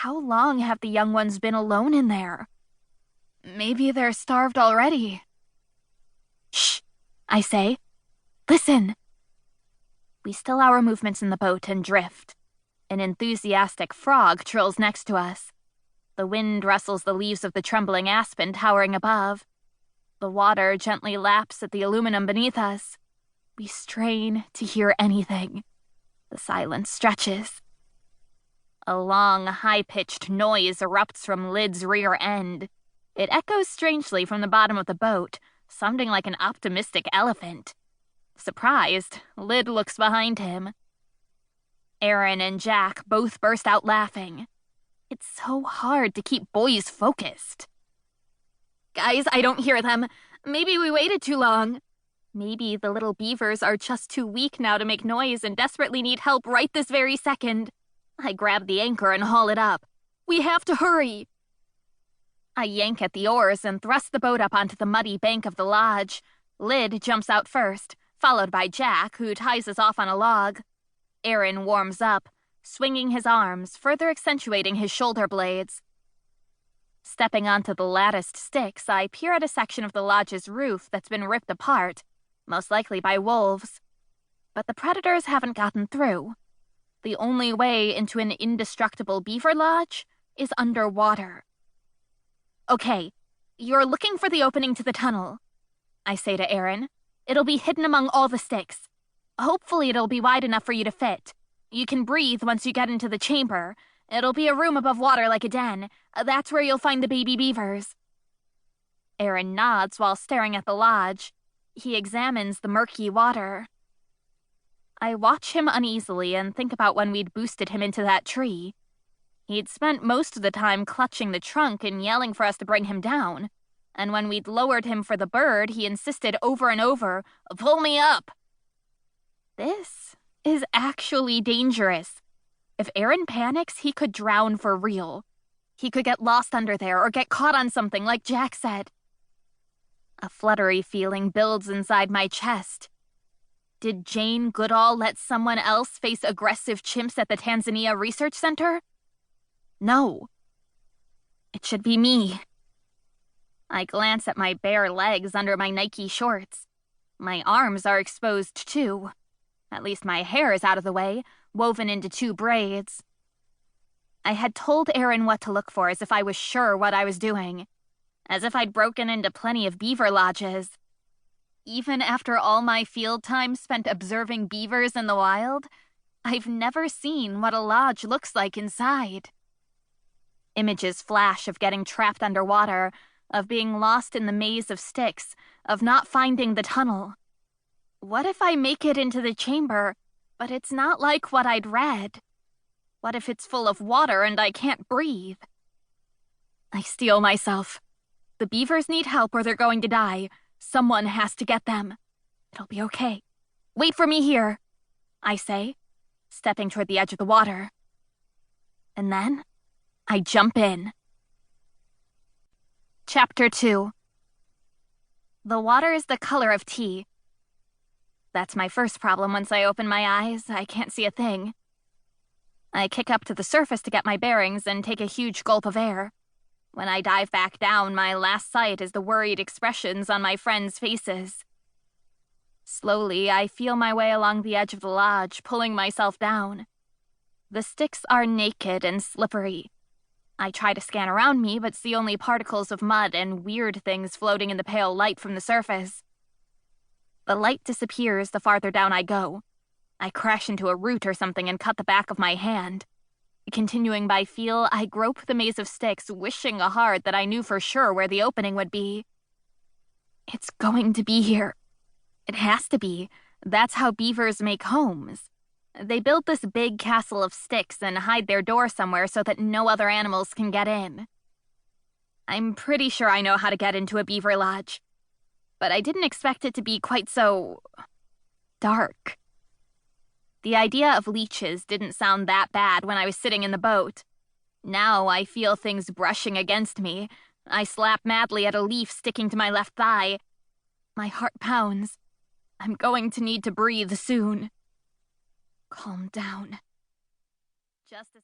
how long have the young ones been alone in there? Maybe they're starved already. Shh, I say. Listen. We still our movements in the boat and drift. An enthusiastic frog trills next to us. The wind rustles the leaves of the trembling aspen towering above. The water gently laps at the aluminum beneath us. We strain to hear anything. The silence stretches. A long, high-pitched noise erupts from Lid's rear end. It echoes strangely from the bottom of the boat, sounding like an optimistic elephant. Surprised, Lyd looks behind him. Aaron and Jack both burst out laughing. It's so hard to keep boys focused. Guys, I don't hear them. Maybe we waited too long. Maybe the little beavers are just too weak now to make noise and desperately need help right this very second. I grab the anchor and haul it up. We have to hurry. I yank at the oars and thrust the boat up onto the muddy bank of the lodge. Lyd jumps out first, followed by Jack, who ties us off on a log. Aaron warms up, swinging his arms, further accentuating his shoulder blades. Stepping onto the latticed sticks, I peer at a section of the lodge's roof that's been ripped apart, most likely by wolves. But the predators haven't gotten through. The only way into an indestructible beaver lodge is underwater. Okay, you're looking for the opening to the tunnel, I say to Aaron. It'll be hidden among all the sticks. Hopefully it'll be wide enough for you to fit. You can breathe once you get into the chamber. It'll be a room above water like a den. That's where you'll find the baby beavers. Aaron nods while staring at the lodge. He examines the murky water. I watch him uneasily and think about when we'd boosted him into that tree. He'd spent most of the time clutching the trunk and yelling for us to bring him down. And when we'd lowered him for the bird, he insisted over and over, "Pull me up!" This is actually dangerous. If Aaron panics, he could drown for real. He could get lost under there or get caught on something, like Jack said. A fluttery feeling builds inside my chest. Did Jane Goodall let someone else face aggressive chimps at the Tanzania Research Center? No. It should be me. I glance at my bare legs under my Nike shorts. My arms are exposed too. At least my hair is out of the way, woven into 2 braids. I had told Aaron what to look for as if I was sure what I was doing. As if I'd broken into plenty of beaver lodges. Even after all my field time spent observing beavers in the wild, I've never seen what a lodge looks like inside. Images flash of getting trapped underwater, of being lost in the maze of sticks, of not finding the tunnel. What if I make it into the chamber, but it's not like what I'd read? What if it's full of water and I can't breathe? I steel myself. The beavers need help or they're going to die. Someone has to get them. It'll be okay. Wait for me here, I say, stepping toward the edge of the water. And then, I jump in. Chapter 2. The water is the color of tea. That's my first problem once I open my eyes. I can't see a thing. I kick up to the surface to get my bearings and take a huge gulp of air. When I dive back down, my last sight is the worried expressions on my friends' faces. Slowly, I feel my way along the edge of the lodge, pulling myself down. The sticks are naked and slippery. I try to scan around me, but see only particles of mud and weird things floating in the pale light from the surface. The light disappears the farther down I go. I crash into a root or something and cut the back of my hand. Continuing by feel, I grope the maze of sticks, wishing hard that I knew for sure where the opening would be. It's going to be here. It has to be. That's how beavers make homes. They build this big castle of sticks and hide their door somewhere so that no other animals can get in. I'm pretty sure I know how to get into a beaver lodge. But I didn't expect it to be quite so dark. The idea of leeches didn't sound that bad when I was sitting in the boat. Now I feel things brushing against me. I slap madly at a leaf sticking to my left thigh. My heart pounds. I'm going to need to breathe soon. Calm down. Just as